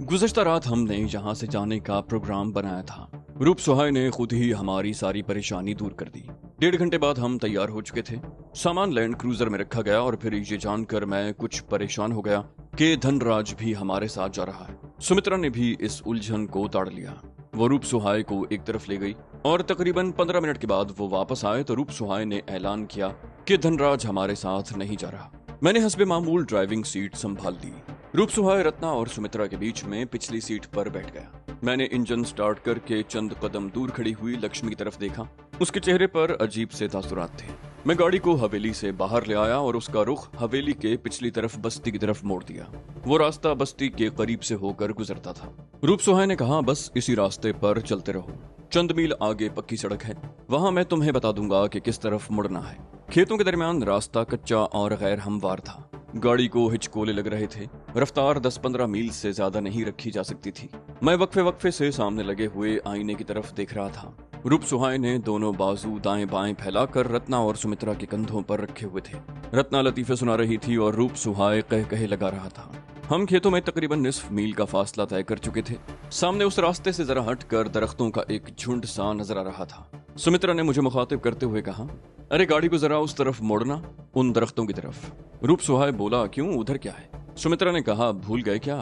गुज़श्ता रात हमने यहाँ से जाने का प्रोग्राम बनाया था। रूप सुहाय ने खुद ही हमारी सारी परेशानी दूर कर दी। 1.5 घंटे बाद हम तैयार हो चुके थे। सामान लैंड क्रूजर में रखा गया और फिर ये जानकर मैं कुछ परेशान हो गया कि धनराज भी हमारे साथ जा रहा है। सुमित्रा ने भी इस उलझन को ताड़ लिया। वो रूप सुहाय को एक तरफ ले गई और तकरीबन 15 मिनट के बाद वो वापस आए तो रूप सुहाय ने ऐलान किया कि धनराज हमारे साथ नहीं जा रहा। मैंने हस्बे मामूल ड्राइविंग सीट संभाल ली। रूप सुहाय, रत्ना और सुमित्रा के बीच में पिछली सीट पर बैठ गया। मैंने इंजन स्टार्ट करके चंद कदम दूर खड़ी हुई लक्ष्मी की तरफ देखा। उसके चेहरे पर अजीब से तासुरात थे। मैं गाड़ी को हवेली से बाहर ले आया और उसका रुख हवेली के पिछली तरफ बस्ती की तरफ मोड़ दिया। वो रास्ता बस्ती के करीब से होकर गुजरता था। रूप सुहाय ने कहा, बस इसी रास्ते पर चलते रहो, चंद मील आगे पक्की सड़क है, वहां मैं तुम्हें बता दूंगा कि किस तरफ मुड़ना है। खेतों के दरमियान रास्ता कच्चा और गैर हमवार था। गाड़ी को हिचकोले लग रहे थे। रफ्तार 10-15 मील से ज्यादा नहीं रखी जा सकती थी। मैं वक्फे वक्फे से सामने लगे हुए आईने की तरफ देख रहा था। रूप सुहाय ने दोनों बाजू दाएं बाएं फैलाकर रत्ना और सुमित्रा के कंधों पर रखे हुए थे। रत्ना लतीफे सुना रही थी और रूप सुहाय कह कहे लगा रहा था। हम खेतों में तकरीबन निस्फ मील का फासला तय कर चुके थे। सामने उस रास्ते से जरा हटकर दरख्तों का एक झुंड सा नजर आ रहा था। सुमित्रा ने मुझे मुखातिब करते हुए कहा, अरे गाड़ी को जरा उस तरफ मोड़ना, उन दरख्तों की तरफ। रूप सुहाय बोला, क्यों, उधर क्या है? सुमित्रा ने कहा, भूल गए क्या?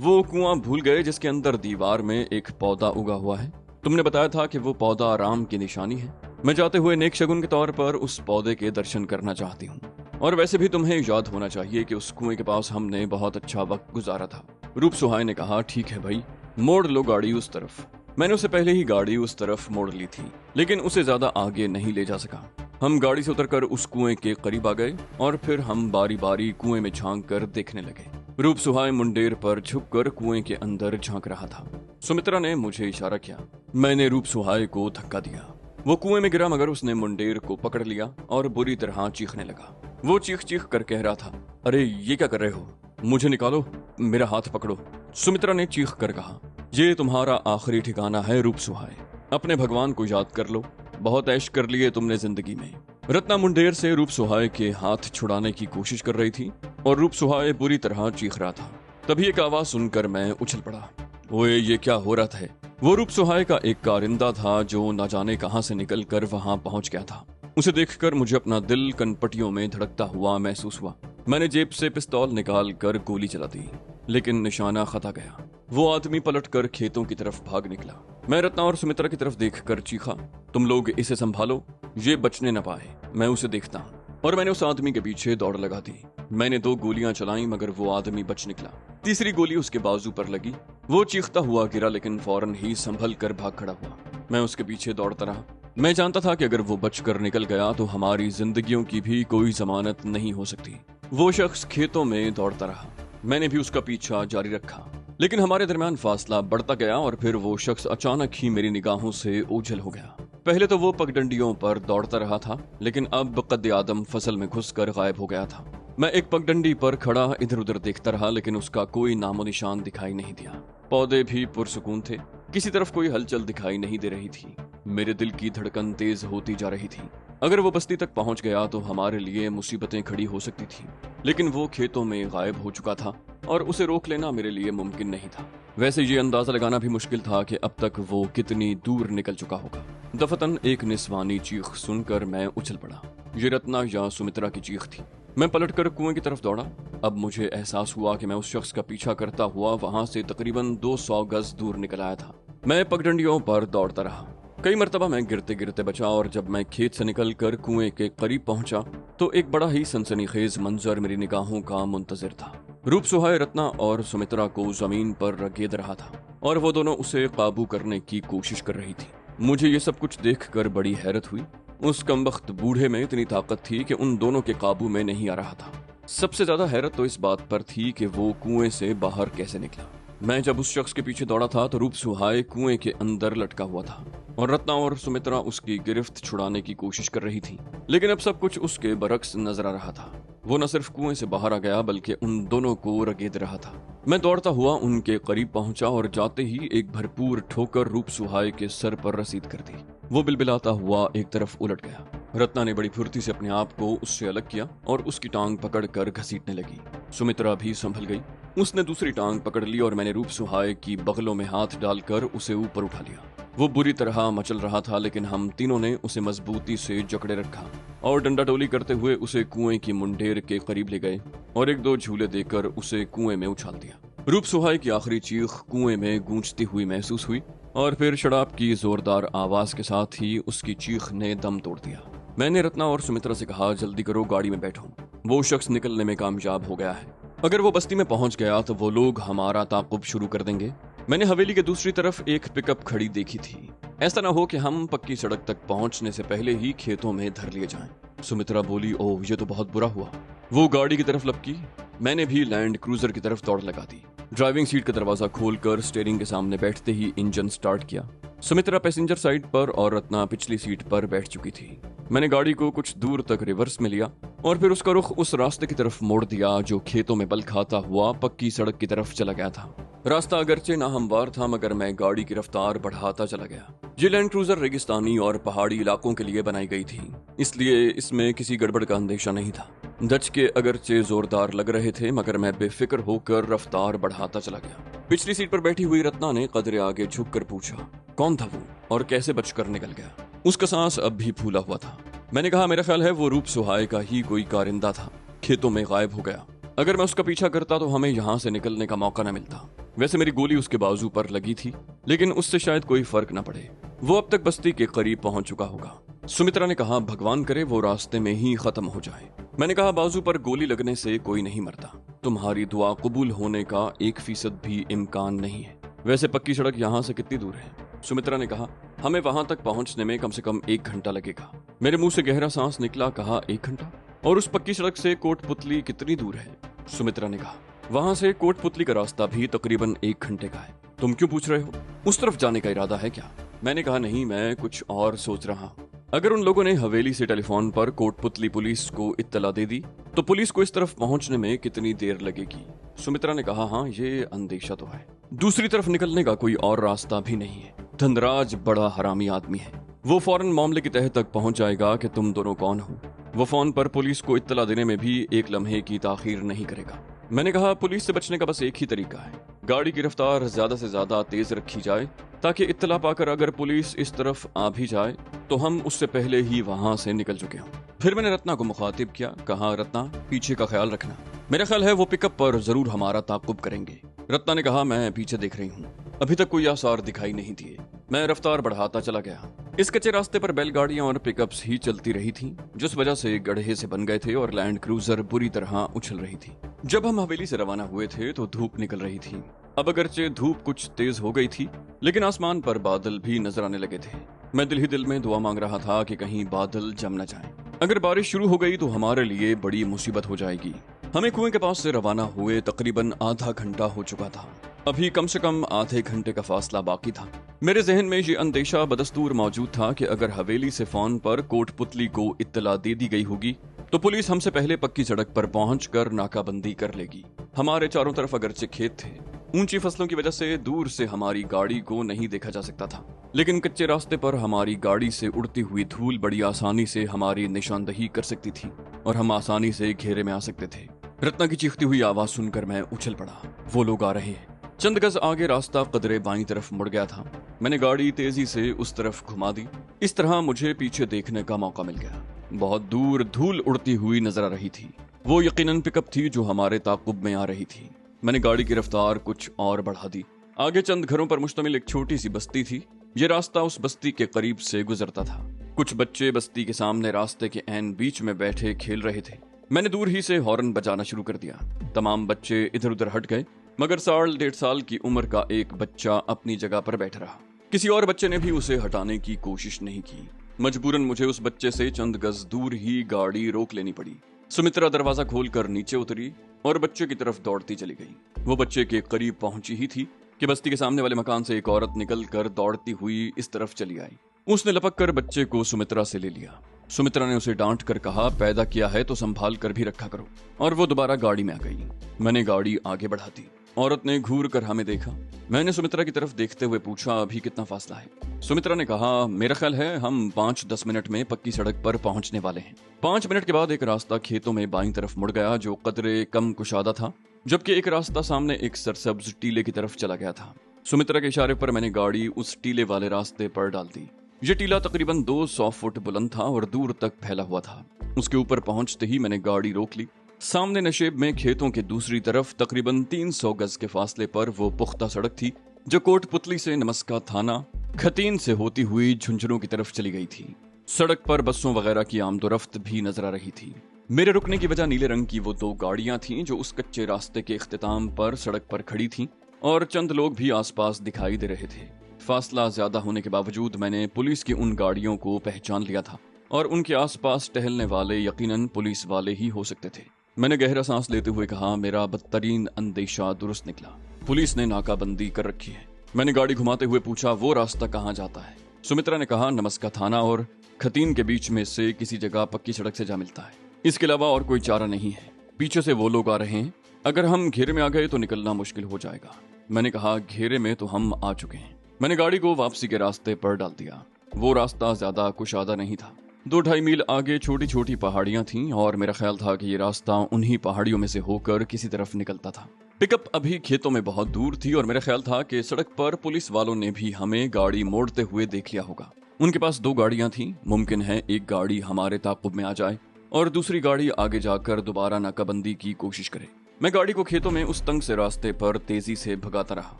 वो कुआं भूल गए जिसके अंदर दीवार में एक पौधा उगा हुआ है? तुमने बताया था कि वो पौधा राम की निशानी है। मैं जाते हुए नेक शगुन के तौर पर उस पौधे के दर्शन करना चाहती हूँ। और वैसे भी तुम्हें याद होना चाहिए कि उस कुएं के पास हमने बहुत अच्छा वक्त गुजारा था। रूप सुहाय ने कहा, ठीक है भाई, मोड़ लो गाड़ी उस तरफ। मैंने उससे पहले ही गाड़ी उस तरफ मोड़ ली थी, लेकिन उसे ज्यादा आगे नहीं ले जा सका। हम गाड़ी से उतरकर उस कुएं के करीब आ गए और फिर हम बारी बारी कुएं में झांक कर देखने लगे। रूप सुहाय मुंडेर पर झुककर कुएं के अंदर झांक रहा था। सुमित्रा ने मुझे इशारा किया। मैंने रूप सुहाय को धक्का दिया। वो कुएं में गिरा, मगर उसने मुंडेर को पकड़ लिया और बुरी तरह चीखने लगा। वो चीख चीख कर कह रहा था, अरे ये क्या कर रहे हो, मुझे निकालो, मेरा हाथ पकड़ो। सुमित्रा ने चीख कर कहा, ये तुम्हारा आखिरी ठिकाना है रूप सुहाय, अपने भगवान को याद कर लो, बहुत ऐश कर लिए तुमने जिंदगी में। रत्ना मुंडेर से रूप सुहाय के हाथ छुड़ाने की कोशिश कर रही थी और रूप सुहाय बुरी तरह चीख रहा था। तभी एक आवाज सुनकर मैं उछल पड़ा। ओए, ये क्या हो रहा था? वो रूप सुहाय का एक कारिंदा था जो न जाने कहां से निकल कर वहां पहुंच गया था। उसे देखकर मुझे अपना दिल कनपटियों में धड़कता हुआ महसूस हुआ। मैंने जेब से पिस्तौल निकाल कर गोली चला दी, लेकिन निशाना खता गया। वो आदमी पलटकर खेतों की तरफ भाग निकला। मैं रत्ना और सुमित्रा की तरफ देखकर चीखा, तुम लोग इसे संभालो, ये बचने न पाए, मैं उसे देखता हूँ। और मैंने उस आदमी के पीछे दौड़ लगा दी। मैंने 2 गोलियां चलाई, मगर वो आदमी बच निकला। तीसरी गोली उसके बाजू पर लगी। वो चीखता हुआ गिरा, लेकिन फौरन ही संभल कर भाग खड़ा हुआ। मैं उसके पीछे दौड़ता रहा। मैं जानता था कि अगर वो बचकर निकल गया तो हमारी जिंदगियों की भी कोई जमानत नहीं हो सकती। वो शख्स खेतों में दौड़ता रहा। मैंने भी उसका पीछा जारी रखा, लेकिन हमारे दरमियान फासला बढ़ता गया और फिर वो शख्स अचानक ही मेरी निगाहों से ओझल हो गया। पहले तो वो पगडंडियों पर दौड़ता रहा था, लेकिन अब कद्दे आदम फसल में घुसकर गायब हो गया था। मैं एक पगडंडी पर खड़ा इधर उधर देखता रहा, लेकिन उसका कोई नामो निशान दिखाई नहीं दिया। पौधे भी पुरसुकून थे, किसी तरफ कोई हलचल दिखाई नहीं दे रही थी। मेरे दिल की धड़कन तेज होती जा रही थी। अगर वो बस्ती तक पहुंच गया तो हमारे लिए मुसीबतें खड़ी हो सकती थी, लेकिन वो खेतों में गायब हो चुका था और उसे रोक लेना मेरे लिए मुमकिन नहीं था। वैसे ये अंदाजा लगाना भी मुश्किल था कि अब तक वो कितनी दूर निकल चुका होगा। दफतन एक निस्वानी चीख सुनकर मैं उछल पड़ा। ये रत्ना या सुमित्रा की चीख थी। मैं पलटकर कुएं की तरफ दौड़ा। अब मुझे एहसास हुआ कि मैं उस शख्स का पीछा करता हुआ वहां से तकरीबन 200 गज दूर निकल आया था। मैं पगडंडियों पर दौड़ता रहा। कई मरतबा मैं गिरते गिरते बचा और जब मैं खेत से निकलकर कुएं के करीब पहुंचा तो एक बड़ा ही सनसनीखेज मंजर मेरी निगाहों का मुंतजिर था। रूप सुहाय रत्ना और सुमित्रा को जमीन पर रगेद रहा था और वो दोनों उसे काबू करने की कोशिश कर रही थी। मुझे ये सब कुछ देखकर बड़ी हैरत हुई। उस कमबख्त बूढ़े में इतनी ताकत थी कि उन दोनों के काबू में नहीं आ रहा था। सबसे ज्यादा हैरत तो इस बात पर थी कि वो कुएं से बाहर कैसे निकला। मैं जब उस शख्स के पीछे दौड़ा था तो रूप सुहाय कुएं के अंदर लटका हुआ था और रत्ना और सुमित्रा उसकी गिरफ्त छुड़ाने की कोशिश कर रही थी, लेकिन अब सब कुछ उसके बरक्स नजर आ रहा था। वो न सिर्फ कुएं से बाहर आ गया बल्कि उन दोनों को रगेद रहा था। मैं दौड़ता हुआ उनके करीब पहुंचा और जाते ही एक भरपूर ठोकर रूप सुहाय के सर पर रसीद कर दी। वो बिलबिलाता हुआ एक तरफ उलट गया। रत्ना ने बड़ी फुर्ती से अपने आप को उससे अलग किया और उसकी टांग पकड़कर घसीटने लगी। सुमित्रा भी संभल गई। उसने दूसरी टांग पकड़ ली और मैंने रूप सुहाए की बगलों में हाथ डालकर उसे ऊपर उठा लिया। वो बुरी तरह मचल रहा था, लेकिन हम तीनों ने उसे मजबूती से जकड़े रखा और डंडा डोली करते हुए उसे कुएं की मुंडेर के करीब ले गए और एक दो झूले देकर उसे कुएं में उछाल दिया। रूप सुहाए की आखिरी चीख कुएं में गूंजती हुई महसूस हुई और फिर शराब की जोरदार आवाज के साथ ही उसकी चीख ने दम तोड़ दिया। मैंने रत्ना और सुमित्रा से कहा, जल्दी करो, गाड़ी में बैठो। वो शख्स निकलने में कामयाब हो गया है। अगर वो बस्ती में पहुंच गया तो वो लोग हमारा ताकुब शुरू कर देंगे। मैंने हवेली के दूसरी तरफ एक पिकअप खड़ी देखी थी। ऐसा ना हो कि हम पक्की सड़क तक पहुंचने से पहले ही खेतों में धर लिए जाएं। सुमित्रा बोली, ओह ये तो बहुत बुरा हुआ। वो गाड़ी की तरफ लपकी। मैंने भी लैंड क्रूजर की तरफ दौड़ लगा दी। ड्राइविंग सीट का दरवाजा खोलकर स्टीयरिंग के सामने बैठते ही इंजन स्टार्ट किया। सुमित्रा पैसेंजर साइड पर और रत्ना पिछली सीट पर बैठ चुकी थी। मैंने गाड़ी को कुछ दूर तक रिवर्स में लिया और फिर उसका रुख उस रास्ते की तरफ मोड़ दिया जो खेतों में बल खाता हुआ पक्की सड़क की तरफ चला गया था। रास्ता अगरचे ना हमवार था, मगर मैं गाड़ी की रफ्तार बढ़ाता चला गया। ये लैंड क्रूजर रेगिस्तानी और पहाड़ी इलाकों के लिए बनाई गई थी, इसलिए इसमें किसी गड़बड़ का अंदेशा नहीं था। धचके अगरचे जोरदार लग रहे थे, मगर मैं बेफिक्र होकर रफ्तार बढ़ाता चला गया। पिछली सीट पर बैठी हुई रत्ना ने कदरे आगे झुककर पूछा, कौन था वो और कैसे बचकर निकल गया? उसका सांस अब भी फूला हुआ था। मैंने कहा, मेरा ख्याल है वो रूप सुहाए का ही कोई कारिंदा था, खेतों में गायब हो गया। अगर मैं उसका पीछा करता तो हमें यहाँ से निकलने का मौका न मिलता। वैसे मेरी गोली उसके बाजू पर लगी थी, लेकिन उससे शायद कोई फर्क न पड़े। वो अब तक बस्ती के करीब पहुंच चुका होगा। सुमित्रा ने कहा, भगवान करे वो रास्ते में ही खत्म हो जाए। मैंने कहा, बाजू पर गोली लगने से कोई नहीं मरता। तुम्हारी दुआ कबूल होने का 1% भी इम्कान नहीं है। वैसे पक्की सड़क यहाँ से कितनी दूर है? सुमित्रा ने कहा, हमें वहां तक पहुंचने में कम से कम 1 घंटा लगेगा। मेरे मुंह से गहरा सांस निकला। कहा, 1 घंटा? और उस पक्की सड़क से कोटपुतली कितनी दूर है? सुमित्रा ने कहा, वहां से कोटपुतली का रास्ता भी तकरीबन 1 घंटे का है। तुम क्यों पूछ रहे हो? उस तरफ जाने का इरादा है क्या? मैंने कहा, नहीं, मैं कुछ और सोच रहा हूँ। अगर उन लोगों ने हवेली से टेलीफोन पर कोटपुतली पुलिस को इत्तला दे दी तो पुलिस को इस तरफ पहुंचने में कितनी देर लगेगी? सुमित्रा ने कहा, हाँ, ये अंदेशा तो है। दूसरी तरफ निकलने का कोई और रास्ता भी नहीं है। धनराज बड़ा हरामी आदमी है। वो फौरन मामले की तह तक पहुंच जाएगा कि तुम दोनों कौन हो। वो फोन पर पुलिस को इत्तला देने में भी 1 लम्हे की ताखीर नहीं करेगा। मैंने कहा, पुलिस से बचने का बस एक ही तरीका है, गाड़ी की रफ्तार ज्यादा से ज्यादा तेज रखी जाए ताकि इत्तला पाकर अगर पुलिस इस तरफ आ भी जाए तो हम उससे पहले ही वहां से निकल चुके हों। फिर मैंने रत्ना को मुखातिब किया। कहा, रत्ना, पीछे का ख्याल रखना। मेरा ख्याल है वो पिकअप पर जरूर हमारा ताकुब करेंगे। रत्ना ने कहा, मैं पीछे देख रही हूँ, अभी तक कोई आसार दिखाई नहीं दिए। मैं रफ्तार बढ़ाता चला गया। इस कच्चे रास्ते पर बैलगाड़ियां और पिकअप्स ही चलती रही थीं, जिस वजह से गड्ढे से बन गए थे और लैंड क्रूजर बुरी तरह उछल रही थी। जब हम हवेली से रवाना हुए थे तो धूप निकल रही थी। अब अगरचे धूप कुछ तेज हो गई थी, लेकिन आसमान पर बादल भी नजर आने लगे थे। मैं दिल ही दिल में दुआ मांग रहा था कि कहीं बादल जम न जाए। अगर बारिश शुरू हो गई तो हमारे लिए बड़ी मुसीबत हो जाएगी। हमें कुएं के पास से रवाना हुए तकरीबन आधा घंटा हो चुका था। अभी कम से कम आधे घंटे का फासला बाकी था। मेरे जहन में ये अंदेशा बदस्तूर मौजूद था कि अगर हवेली से फोन पर कोटपुतली को इत्तला दे दी गई होगी तो पुलिस हमसे पहले पक्की सड़क पर पहुंचकर नाकाबंदी कर लेगी। हमारे चारों तरफ अगरचे खेत थे, ऊंची फसलों की वजह से दूर से हमारी गाड़ी को नहीं देखा जा सकता था, लेकिन कच्चे रास्ते पर हमारी गाड़ी से उड़ती हुई धूल बड़ी आसानी से हमारी निशानदही कर सकती थी और हम आसानी से घेरे में आ सकते थे। रत्ना की चीखती हुई आवाज सुनकर मैं उछल पड़ा। वो लोग आ रहे हैं। चंद गज आगे रास्ता कदरे बाईं तरफ मुड़ गया था। मैंने गाड़ी तेजी से उस तरफ घुमा दी। इस तरह मुझे पीछे देखने का मौका मिल गया। बहुत दूर धूल उड़ती हुई नजर आ रही थी। वो यकीनन पिकअप थी जो हमारे ताकुब में आ रही थी। मैंने गाड़ी की रफ्तार कुछ और बढ़ा दी। आगे चंद घरों पर मुश्तमिल एक छोटी सी बस्ती थी। ये रास्ता उस बस्ती के करीब से गुजरता था। कुछ बच्चे बस्ती के सामने रास्ते के ऐन बीच में बैठे खेल रहे थे। मैंने दूर ही से हॉर्न बजाना शुरू कर दिया। तमाम बच्चे इधर उधर हट गए, मगर 1.5 साल की उम्र का एक बच्चा अपनी जगह पर बैठा रहा। किसी और बच्चे ने भी उसे हटाने की कोशिश नहीं की। मजबूरन मुझे उस बच्चे से चंद गज दूर ही गाड़ी रोक लेनी पड़ी। सुमित्रा दरवाजा खोलकर नीचे उतरी और बच्चे की तरफ दौड़ती चली गई। वो बच्चे के करीब पहुंची ही थी कि बस्ती के सामने वाले मकान से एक औरत निकलकर दौड़ती हुई इस तरफ चली आई। उसने लपक कर बच्चे को सुमित्रा से ले लिया। सुमित्रा ने उसे डांट कर कहा, पैदा किया है तो संभाल कर भी रखा करो, और वो दोबारा गाड़ी में आ गई। मैंने गाड़ी आगे बढ़ा दी। औरत ने घूर कर हमें देखा। मैंने सुमित्रा की तरफ देखते हुए पूछा, अभी कितना फासला है? सुमित्रा ने कहा, मेरा ख्याल है हम 5-10 मिनट में पक्की सड़क पर पहुंचने वाले हैं। 5 मिनट के बाद एक रास्ता खेतों में बाईं तरफ मुड़ गया जो कदरे कम कुशादा था, जबकि एक रास्ता सामने एक सरसब्ज टीले की तरफ चला गया था। सुमित्रा के इशारे पर मैंने गाड़ी उस टीले वाले रास्ते पर डाल दी। यह टीला तकरीबन 200 फुट बुलंद था और दूर तक फैला हुआ था। उसके ऊपर पहुंचते ही मैंने गाड़ी रोक ली। सामने नशेब में खेतों के दूसरी तरफ तकरीबन 300 गज के फासले पर वो पुख्ता सड़क थी जो कोटपुतली से नमस्का थाना खतीन से होती हुई झुंझुनों की तरफ चली गई थी। सड़क पर बसों वगैरह की आमदोरफ्त भी नजर आ रही थी। मेरे रुकने की वजह नीले रंग की वो 2 गाड़ियां थीं जो उस कच्चे रास्ते के इख्तिताम पर सड़क पर खड़ी थीं और चंद लोग भी आसपास दिखाई दे रहे थे। फासला ज्यादा होने के बावजूद मैंने पुलिस की उन गाड़ियों को पहचान लिया था और उनके आसपास टहलने वाले यकीनन पुलिस वाले ही हो सकते थे। मैंने गहरा सांस लेते हुए कहा, मेरा बदतरीन अंदेशा दुरुस्त निकला। पुलिस ने नाकाबंदी कर रखी है। मैंने गाड़ी घुमाते हुए पूछा, वो रास्ता कहाँ जाता है? सुमित्रा ने कहा, नमस्का थाना और खतीन के बीच में से किसी जगह पक्की सड़क से जा मिलता है। इसके अलावा और कोई चारा नहीं है। पीछे से वो लोग आ रहे हैं। अगर हम घेरे में आ गए तो निकलना मुश्किल हो जाएगा। मैंने कहा, घेरे में तो हम आ चुके हैं। मैंने गाड़ी को वापसी के रास्ते पर डाल दिया। वो रास्ता ज्यादा कुशादा नहीं था। 2-2.5 मील आगे छोटी छोटी पहाड़ियां थीं और मेरा ख्याल था कि ये रास्ता उन्हीं पहाड़ियों में से होकर किसी तरफ निकलता था। पिकअप अभी खेतों में बहुत दूर थी और मेरा ख्याल था कि सड़क पर पुलिस वालों ने भी हमें गाड़ी मोड़ते हुए देख लिया होगा। उनके पास 2 गाड़ियां थीं। मुमकिन है एक गाड़ी हमारे ताक़ुब में आ जाए और दूसरी गाड़ी आगे जाकर दोबारा नाकाबंदी की कोशिश करे। मैं गाड़ी को खेतों में उस तंग से रास्ते पर तेजी से भगाता रहा।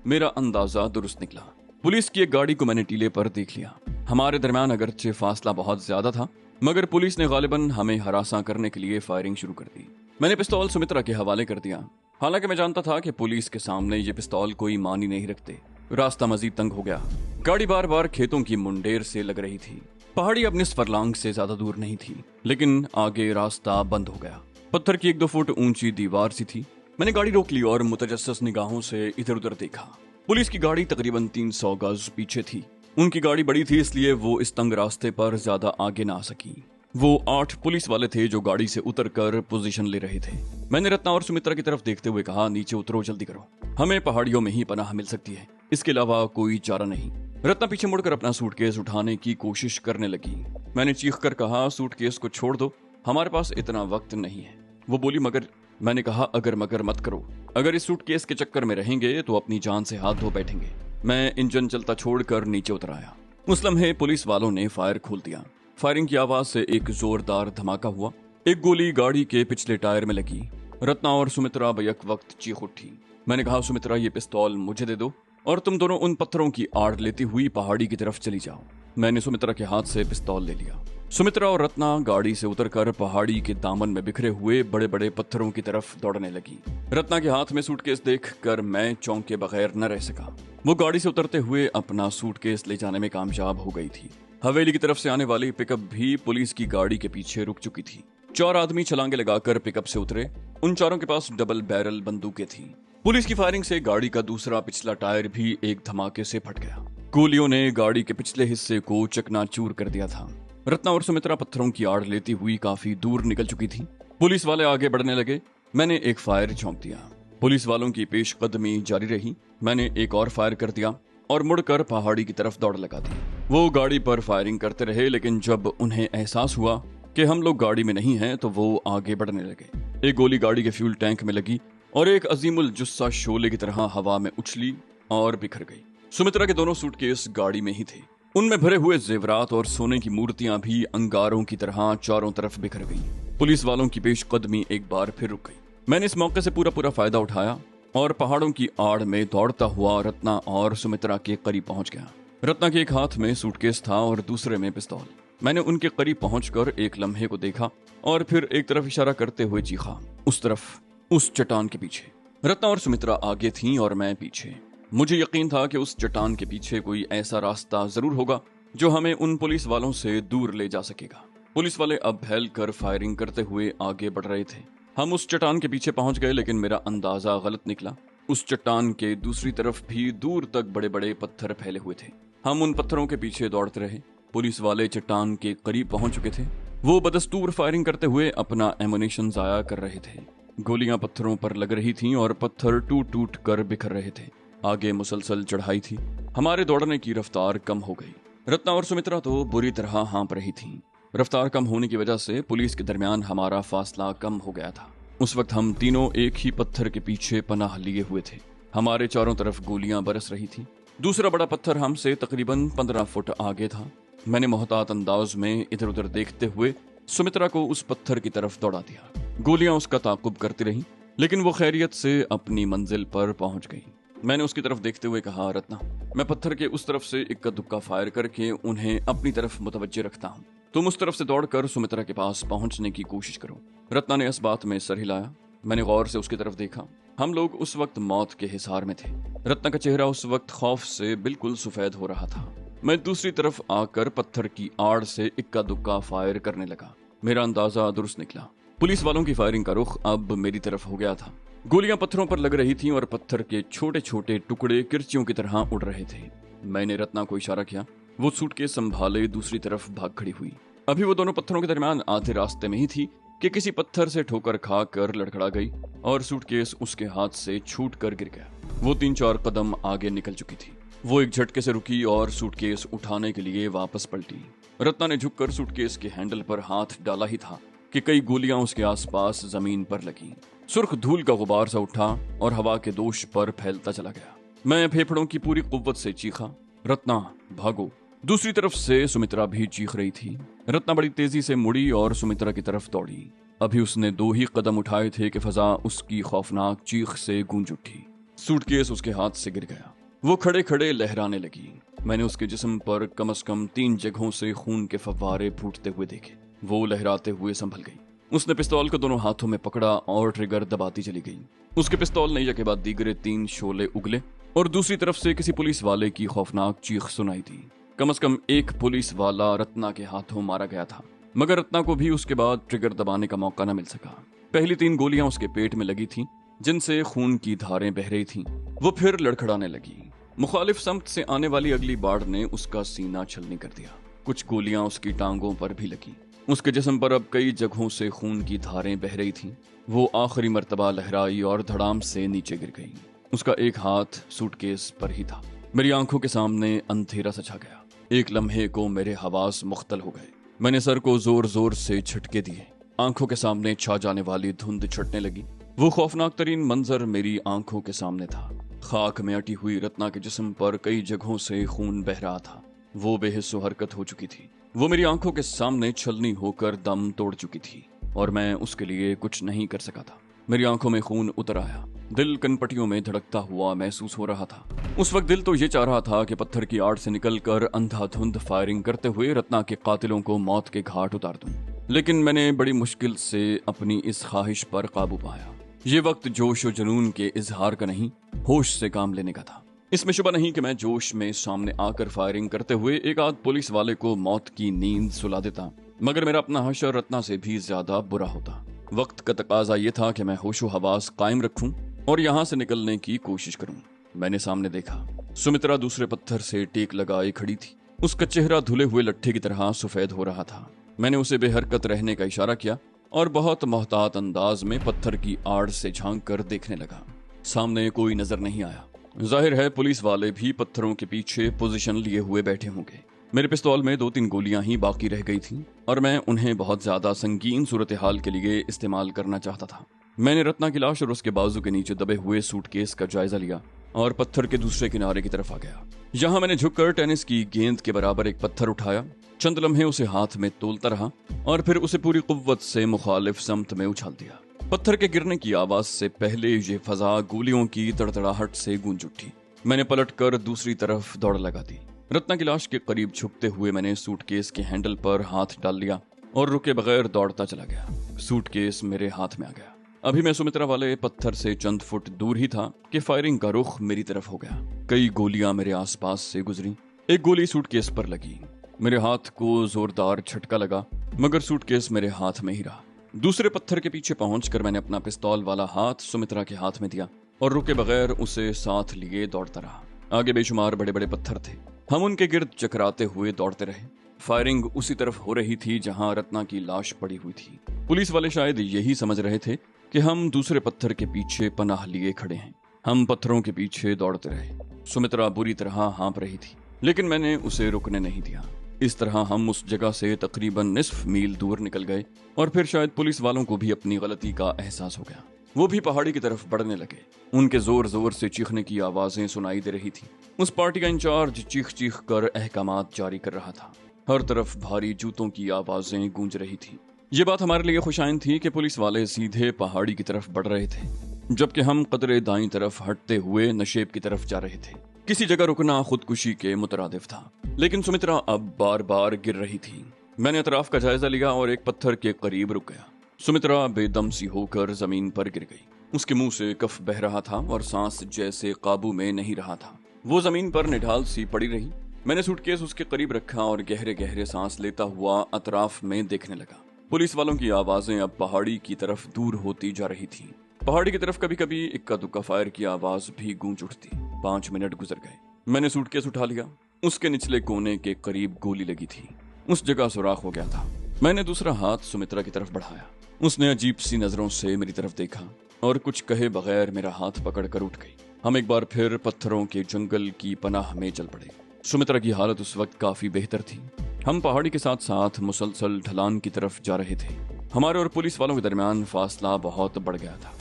मेरा अंदाजा दुरुस्त निकला। पुलिस की एक गाड़ी को मैंने टीले पर देख लिया। हमारे दरमियान अगरचे फासला बहुत ज्यादा था, मगर पुलिस ने गालिबन हमें हरासा करने के लिए फायरिंग शुरू कर दी। मैंने पिस्तौल सुमित्रा के हवाले कर दिया। हालांकि मैं जानता था कि पुलिस के सामने ये पिस्तौल कोई मानी नहीं रखते। रास्ता मजीद तंग हो गया। गाड़ी बार बार खेतों की मुंडेर से लग रही थी। पहाड़ी अब निस्फ फरलांग से ज्यादा दूर नहीं थी, लेकिन आगे रास्ता बंद हो गया। पत्थर की 1-2 फुट ऊंची दीवार सी थी। मैंने गाड़ी रोक ली और मुतजस्सिस निगाहों से इधर उधर देखा। पुलिस की गाड़ी तकरीबन 300 गज पीछे थी। उनकी गाड़ी बड़ी थी, इसलिए वो इस तंग रास्ते पर ज्यादा आगे ना आ सकी। वो 8 पुलिस वाले थे जो गाड़ी से उतरकर पोजीशन ले रहे थे। मैंने रत्ना और सुमित्रा की तरफ देखते हुए कहा, नीचे उतरो, जल्दी करो, हमें पहाड़ियों में ही पनाह मिल सकती है, इसके अलावा कोई चारा नहीं। रत्ना पीछे मुड़कर अपना सूटकेस उठाने की कोशिश करने लगी। मैंने चीख कर कहा, सूटकेस को छोड़ दो, हमारे पास इतना वक्त नहीं है। वो बोली, मगर। मैंने कहा, अगर मगर मत करो। अगर इस सूटकेस के चक्कर में रहेंगे तो अपनी जान से हाथ धो बैठेंगे। मैं इंजन चलता छोड़कर नीचे उतर आया। उस लम्हे पुलिस वालों ने फायर खोल दिया। फायरिंग की आवाज से एक जोरदार धमाका हुआ। एक गोली गाड़ी के पिछले टायर में लगी। रत्ना और सुमित्रा बैक वक्त चीख उठी। मैंने कहा, सुमित्रा, ये पिस्तौल मुझे दे दो और तुम दोनों उन पत्थरों की आड़ लेती हुई पहाड़ी की तरफ चली जाओ। मैंने सुमित्रा के हाथ से पिस्तौल ले लिया। सुमित्रा और रत्ना गाड़ी से उतरकर पहाड़ी के दामन में बिखरे हुए बड़े बड़े पत्थरों की तरफ दौड़ने लगी। रत्ना के हाथ में सूटकेस देखकर मैं चौंके बगैर न रह सका। वो गाड़ी से उतरते हुए अपना सूटकेस ले जाने में कामयाब हो गई थी। हवेली की तरफ से आने वाली पिकअप भी पुलिस की गाड़ी के पीछे रुक चुकी थी। 4 आदमी छलांगे लगाकर पिकअप से उतरे। उन चारों के पास डबल बैरल बंदूकें थीं। पुलिस की फायरिंग से गाड़ी का दूसरा पिछला टायर भी एक धमाके से फट गया। गोलियों ने गाड़ी के पिछले हिस्से को चकनाचूर कर दिया था। रत्ना और सुमित्रा पत्थरों की आड़ लेती हुई काफी दूर निकल चुकी थी। पुलिस वाले आगे बढ़ने लगे। मैंने एक फायर झोंक दिया। पुलिस वालों की पेशकदमी जारी रही। मैंने एक और फायर कर दिया और मुड़कर पहाड़ी की तरफ दौड़ लगा दी। वो गाड़ी पर फायरिंग करते रहे, लेकिन जब उन्हें एहसास हुआ कि हम लोग गाड़ी में नहीं हैं तो वो आगे बढ़ने लगे। एक गोली गाड़ी के फ्यूल टैंक में लगी और एक अजीमुल जुस्सा शोले की तरह हवा में उछली और बिखर गई। सुमित्रा के दोनों सूटकेस गाड़ी में ही थे। उनमें भरे हुए जेवरात और सोने की मूर्तियां भी अंगारों की तरह चारों तरफ बिखर गईं। पुलिस वालों की पेशकदमी एक बार फिर रुक गई। मैंने इस मौके से पूरा फायदा उठाया और पहाड़ों की आड़ में दौड़ता हुआ रत्ना और सुमित्रा के करीब पहुंच गया। रत्ना के एक हाथ में सूटकेस था और दूसरे में पिस्तौल। मैंने उनके करीब पहुंचकर एक लम्हे को देखा और फिर एक तरफ इशारा करते हुए चीखा, उस तरफ, उस चट्टान के पीछे। रत्ना और सुमित्रा आगे थीं और मैं पीछे। मुझे यकीन था कि उस चट्टान के पीछे कोई ऐसा रास्ता जरूर होगा जो हमें उन पुलिस वालों से दूर ले जा सकेगा। पुलिस वाले अब फैल कर फायरिंग करते हुए आगे बढ़ रहे थे। हम उस चट्टान के पीछे पहुंच गए, लेकिन मेरा अंदाजा गलत निकला। उस चट्टान के दूसरी तरफ भी दूर तक बड़े बड़े पत्थर फैले हुए थे। हम उन पत्थरों के पीछे दौड़ते रहे। पुलिस वाले चट्टान के करीब पहुंच चुके थे। वो बदस्तूर फायरिंग करते हुए अपना एमुनेशन जाया कर रहे थे। गोलियां पत्थरों पर लग रही थीं और पत्थर टूट टूट कर बिखर रहे थे। आगे मुसलसल चढ़ाई थी। हमारे दौड़ने की रफ्तार कम हो गई। रत्ना और सुमित्रा तो बुरी तरह हाँप रही थीं। रफ्तार कम होने की वजह से पुलिस के दरमियान हमारा फासला कम हो गया था। उस वक्त हम तीनों एक ही पत्थर के पीछे पनाह लिए हुए थे। हमारे चारों तरफ गोलियां बरस रही थीं। दूसरा बड़ा पत्थर हमसे तकरीबन 15 फुट आगे था। मैंने मोहतात अंदाज में इधर उधर देखते हुए सुमित्रा को उस पत्थर की तरफ दौड़ा दिया। गोलियां उसका ताकुब करती रहीं, लेकिन वो खैरियत से अपनी मंजिल पर पहुंच गई। मैंने उसकी तरफ देखते हुए कहा, रत्ना, मैं पत्थर के उस तरफ से इक्का दुक्का फायर करके उन्हें अपनी तरफ मुतवज्जे रखता हूँ। तुम उस तरफ से दौड़कर सुमित्रा के पास पहुंचने की कोशिश करो। रत्ना ने इस बात में सर हिलाया। मैंने गौर से उसकी तरफ देखा। हम लोग उस वक्त मौत के हिसार में थे। रत्ना का चेहरा उस वक्त खौफ से बिल्कुल सफेद हो रहा था। मैं दूसरी तरफ आकर पत्थर की आड़ से इक्का दुक्का फायर करने लगा। मेरा अंदाजा दुरुस्त निकला। पुलिस वालों की फायरिंग का रुख अब मेरी तरफ हो गया था। गोलियां पत्थरों पर लग रही थीं और पत्थर के छोटे छोटे टुकड़े किरचियों की तरह उड़ रहे थे। मैंने रत्ना को इशारा किया। वो सूटकेस संभाले दूसरी तरफ भाग खड़ी हुई। अभी वो दोनों पत्थरों के दरमियान आधे रास्ते में ही थी कि किसी पत्थर से ठोकर खाकर लड़खड़ा गई और सूटकेस उसके हाथ से छूट कर गिर गया। वो 3-4 कदम आगे निकल चुकी थी। वो एक झटके से रुकी और सूटकेस उठाने के लिए वापस पलटी। रत्ना ने झुककर सूटकेस के हैंडल पर हाथ डाला ही था कि कई गोलियां उसके आसपास जमीन पर लगी। सुर्ख धूल का गुबार सा उठा और हवा के दोष पर फैलता चला गया। मैं फेफड़ों की पूरी कुव्वत से चीखा, रत्ना भागो। दूसरी तरफ से सुमित्रा भी चीख रही थी। रत्ना बड़ी तेजी से मुड़ी और सुमित्रा की तरफ दौड़ी। अभी उसने 2 ही कदम उठाए थे कि फजा उसकी खौफनाक चीख से गूंज उठी। सूटकेस उसके हाथ से गिर गया। वो खड़े खड़े लहराने लगी। मैंने उसके जिस्म पर कम से कम 3 जगहों से खून के फव्वारे फूटते हुए देखे। वो लहराते हुए संभल गई। उसने पिस्तौल को दोनों हाथों में पकड़ा और ट्रिगर दबाती चली गई। उसके पिस्तौल ने एक के बाद दीगरे 3 शोले उगले और दूसरी तरफ से किसी पुलिस वाले की खौफनाक चीख सुनाई दी। कम से कम एक पुलिस वाला रत्ना के हाथों मारा गया था, मगर रत्ना को भी उसके बाद ट्रिगर दबाने का मौका न मिल सका। पहली 3 गोलियां उसके पेट में लगी थीं, जिनसे खून की धारें बह रही थीं। वो फिर लड़खड़ाने लगी। मुखालिफ समत से आने वाली अगली बाढ़ ने उसका सीना छलनी कर दिया। कुछ गोलियां उसकी टांगों पर भी लगी। उसके जिस्म पर अब कई जगहों से खून की धारें बह रही थीं। वो आखिरी मर्तबा लहराई और धड़ाम से नीचे गिर गई। उसका एक हाथ सूटकेस पर ही था। मेरी आंखों के सामने अंधेरा सा छा गया। एक लम्हे को मेरे हवास मुख्तल हो गए। मैंने सर को जोर जोर से झटके दिए। आंखों के सामने छा जाने वाली धुंध छटने लगी। वो खौफनाक तरीन मंजर मेरी आंखों के सामने था। खाक में अटी हुई रत्ना के जिस्म पर कई जगहों से खून बह रहा था। वो बेहिस्सो हरकत हो चुकी थी। वो मेरी आंखों के सामने छलनी होकर दम तोड़ चुकी थी और मैं उसके लिए कुछ नहीं कर सका था। मेरी आंखों में खून उतर आया। दिल कनपटियों में धड़कता हुआ महसूस हो रहा था। उस वक्त दिल तो ये चाह रहा था कि पत्थर की आड़ से निकलकर अंधाधुंध फायरिंग करते हुए रत्ना के कातिलों को मौत के घाट उतार दूं। लेकिन मैंने बड़ी मुश्किल से अपनी इस ख्वाहिश पर काबू पाया। ये वक्त जोश और जुनून के इजहार का नहीं, होश से काम लेने का था। इसमें शुबा नहीं कि मैं जोश में सामने आकर फायरिंग करते हुए एक आध पुलिस वाले को मौत की नींद सुला देता, मगर मेरा अपना हशर रत्ना से भी ज्यादा बुरा होता। वक्त का तकाजा ये था कि मैं होशो हवास कायम रखूं और यहाँ से निकलने की कोशिश करूं। मैंने सामने देखा, सुमित्रा दूसरे पत्थर से टेक लगाए खड़ी थी। उसका चेहरा धुले हुए लट्ठे की तरह सफेद हो रहा था। मैंने उसे बेहरकत रहने का इशारा किया और बहुत मोहतात अंदाज में पत्थर की आड़ से झांक कर देखने लगा। सामने कोई नजर नहीं आया। जाहिर है पुलिस वाले भी पत्थरों के पीछे पोजीशन लिए हुए बैठे होंगे। मेरे पिस्तौल में 2-3 गोलियां ही बाकी रह गई थीं और मैं उन्हें बहुत ज्यादा संगीन सूरत हाल के लिए इस्तेमाल करना चाहता था। मैंने रत्ना की लाश और उसके बाजू के नीचे दबे हुए सूटकेस का जायजा लिया और पत्थर के दूसरे किनारे की तरफ आ गया। यहाँ मैंने झुककर टेनिस की गेंद के बराबर एक पत्थर उठाया। चंद लम्हे उसे हाथ में तोलता रहा और फिर उसे पूरी कुव्वत से मुखालिफ समत में उछाल दिया। पत्थर के गिरने की आवाज से पहले ये फजा गोलियों की तड़तड़ाहट से गूंज उठी। मैंने पलटकर दूसरी तरफ दौड़ लगा दी। रत्ना की लाश के करीब झुकते हुए मैंने सूटकेस के हैंडल पर हाथ डाल लिया और रुके बगैर दौड़ता चला गया। सूटकेस मेरे हाथ में आ गया। अभी मैं सुमित्रा वाले पत्थर से चंद फुट दूर ही था कि फायरिंग का रुख मेरी तरफ हो गया। कई गोलियां मेरे आसपास से गुजरी। एक गोली सूटकेस पर लगी। मेरे हाथ को जोरदार झटका लगा, मगर सूटकेस मेरे हाथ में ही रहा। दूसरे पत्थर के पीछे पहुंचकर मैंने अपना पिस्तौल वाला हाथ सुमित्रा के हाथ में दिया और रुके बगैर उसे साथ लिए दौड़ता रहा। आगे बेशुमार बड़े बड़े पत्थर थे। हम उनके गिर्द चकराते हुए दौड़ते रहे। फायरिंग उसी तरफ हो रही थी जहां रत्ना की लाश पड़ी हुई थी। पुलिस वाले शायद यही समझ रहे थे कि हम दूसरे पत्थर के पीछे पनाह लिए खड़े हैं। हम पत्थरों के पीछे दौड़ते रहे। सुमित्रा बुरी तरह हाँफ रही थी, लेकिन मैंने उसे रुकने नहीं दिया। इस तरह हम उस जगह से तकरीबन निस्फ मील दूर निकल गए और फिर शायद पुलिस वालों को भी अपनी गलती का एहसास हो गया। वो भी पहाड़ी की तरफ बढ़ने लगे। उनके जोर जोर से चीखने की आवाजें सुनाई दे रही थी। उस पार्टी का इंचार्ज चीख चीख कर अहकामात जारी कर रहा था। हर तरफ भारी जूतों की आवाजें गूंज रही थी। ये बात हमारे लिए खुशाइन थी कि पुलिस वाले सीधे पहाड़ी की तरफ बढ़ रहे थे, जबकि हम कदरे दाईं तरफ हटते हुए नशेब की तरफ जा रहे थे। किसी जगह रुकना खुदकुशी के मुतरादिफ था। लेकिन सुमित्रा अब बार बार गिर रही थी। मैंने अतराफ का जायजा लिया और एक पत्थर के करीब रुक गया। सुमित्रा बेदम सी होकर जमीन पर गिर गई। उसके मुंह से कफ बह रहा था और सांस जैसे काबू में नहीं रहा था। वो जमीन पर निढाल सी पड़ी रही। मैंने सूटकेस उसके करीब रखा और गहरे गहरे सांस लेता हुआ अतराफ में देखने लगा। पुलिस वालों की आवाजें अब पहाड़ी की तरफ दूर होती जा रही थी। पहाड़ी की तरफ कभी कभी इक्का दुक्का फायर की आवाज भी गूंज उठती। 5 मिनट गुजर गए। मैंने सूटकेस उठा लिया। उसके निचले कोने के करीब गोली लगी थी। उस जगह सुराख हो गया था। मैंने दूसरा हाथ सुमित्रा की तरफ बढ़ाया। उसने अजीब सी नजरों से मेरी तरफ देखा और कुछ कहे बगैर मेरा हाथ पकड़कर उठ गई। हम एक बार फिर पत्थरों के जंगल की पनाह में चल पड़े। सुमित्रा की हालत उस वक्त काफी बेहतर थी। हम पहाड़ी के साथ साथ मुसलसल ढलान की तरफ जा रहे थे। हमारे और पुलिस वालों के दरमियान फासला बहुत बढ़ गया था।